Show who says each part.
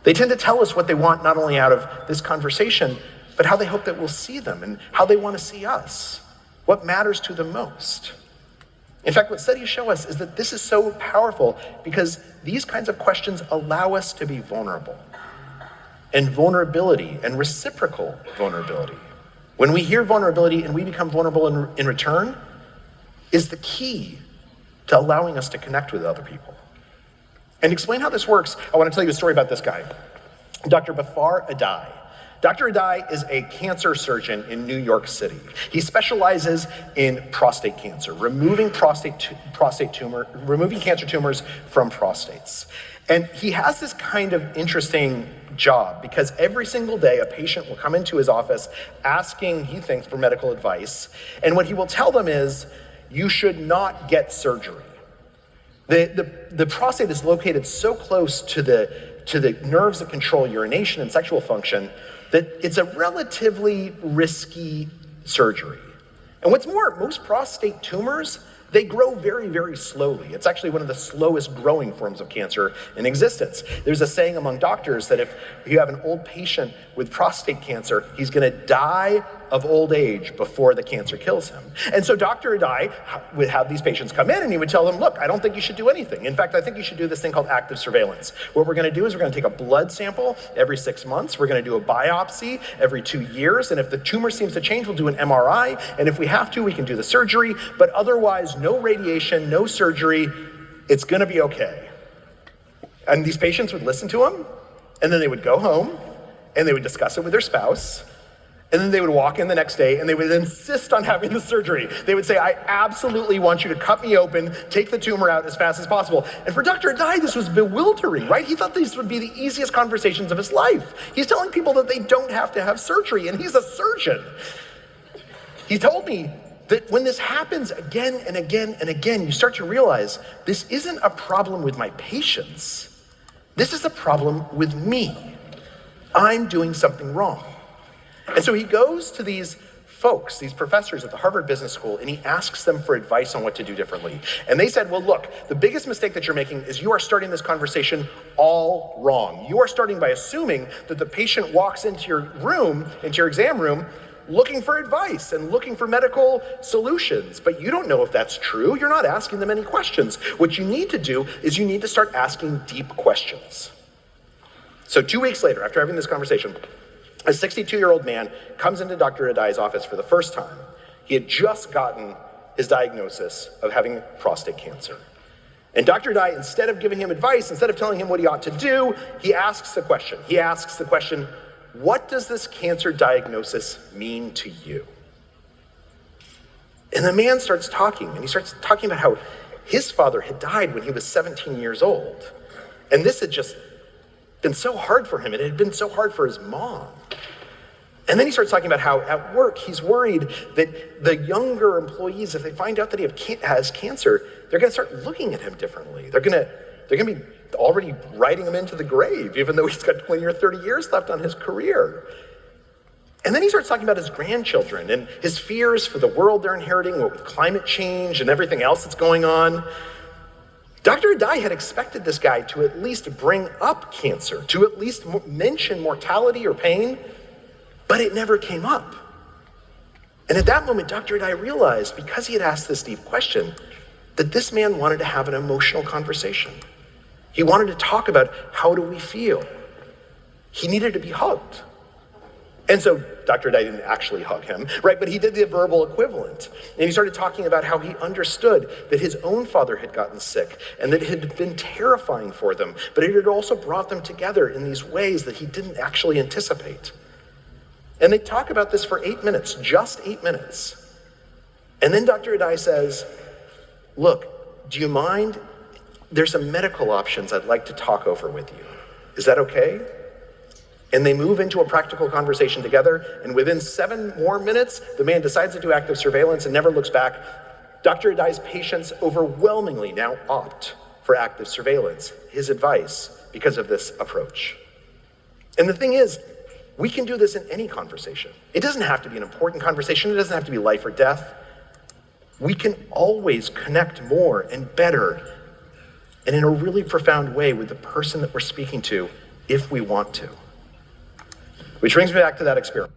Speaker 1: They tend to tell us what they want not only out of this conversation, but how they hope that we'll see them and how they want to see us, what matters to them most. In fact, what studies show us is that this is so powerful because these kinds of questions allow us to be vulnerable. And vulnerability and reciprocal vulnerability, when we hear vulnerability and we become vulnerable in return, is the key to allowing us to connect with other people. And to explain how this works, I want to tell you a story about this guy, Dr. Bafar Adai. Dr. Adai is a cancer surgeon in New York City. He specializes in prostate cancer, removing cancer tumors from prostates. And he has this kind of interesting job because every single day a patient will come into his office asking, he thinks, for medical advice. And what he will tell them is, you should not get surgery. The prostate is located so close to the nerves that control urination and sexual function that it's a relatively risky surgery. And what's more, most prostate tumors, they grow very, very slowly. It's actually one of the slowest growing forms of cancer in existence. There's a saying among doctors that if you have an old patient with prostate cancer, he's going to die of old age before the cancer kills him. And so Dr. Adai would have these patients come in and he would tell them, look, I don't think you should do anything. In fact, I think you should do this thing called active surveillance. What we're going to do is we're going to take a blood sample every 6 months. We're going to do a biopsy every 2 years. And if the tumor seems to change, we'll do an MRI. And if we have to, we can do the surgery. But otherwise, no radiation, no surgery. It's going to be okay. And these patients would listen to him, and then they would go home, and they would discuss it with their spouse. And then they would walk in the next day and they would insist on having the surgery. They would say, I absolutely want you to cut me open, take the tumor out as fast as possible. And for Dr. Adai, this was bewildering, right? He thought these would be the easiest conversations of his life. He's telling people that they don't have to have surgery, and he's a surgeon. He told me that when this happens again and again and again, you start to realize this isn't a problem with my patients. This is a problem with me. I'm doing something wrong. And so he goes to these folks, these professors at the Harvard Business School, and he asks them for advice on what to do differently. And they said, well, look, the biggest mistake that you're making is you are starting this conversation all wrong. You are starting by assuming that the patient walks into your room, into your exam room, looking for advice and looking for medical solutions. But you don't know if that's true. You're not asking them any questions. What you need to do is you need to start asking deep questions. So 2 weeks later, after having this conversation, a 62-year-old man comes into Dr. Adai's office for the first time. He had just gotten his diagnosis of having prostate cancer. And Dr. Adai, instead of giving him advice, instead of telling him what he ought to do, he asks the question. He asks the question, what does this cancer diagnosis mean to you? And the man starts talking, and he starts talking about how his father had died when he was 17 years old. And this had just been so hard for him. It had been so hard for his mom. And then he starts talking about how at work he's worried that the younger employees, if they find out that he has cancer, they're going to start looking at him differently. They're going to be already writing him into the grave, even though he's got 20 or 30 years left on his career. And then he starts talking about his grandchildren and his fears for the world they're inheriting, what with climate change and everything else that's going on. Dr. Adai had expected this guy to at least bring up cancer, to at least mention mortality or pain, but it never came up. And at that moment, Dr. Adai realized, because he had asked this deep question, that this man wanted to have an emotional conversation. He wanted to talk about, how do we feel? He needed to be hugged. And so Dr. Duhigg didn't actually hug him, right? But he did the verbal equivalent. And he started talking about how he understood that his own father had gotten sick and that it had been terrifying for them, but it had also brought them together in these ways that he didn't actually anticipate. And they talk about this for 8 minutes, just 8 minutes. And then Dr. Adai says, look, do you mind? There's some medical options I'd like to talk over with you. Is that okay? And they move into a practical conversation together, and within 7 more minutes, the man decides to do active surveillance and never looks back. Dr. Adai's patients overwhelmingly now opt for active surveillance, his advice, because of this approach. And the thing is, we can do this in any conversation. It doesn't have to be an important conversation. It doesn't have to be life or death. We can always connect more and better and in a really profound way with the person that we're speaking to if we want to. Which brings me back to that experiment.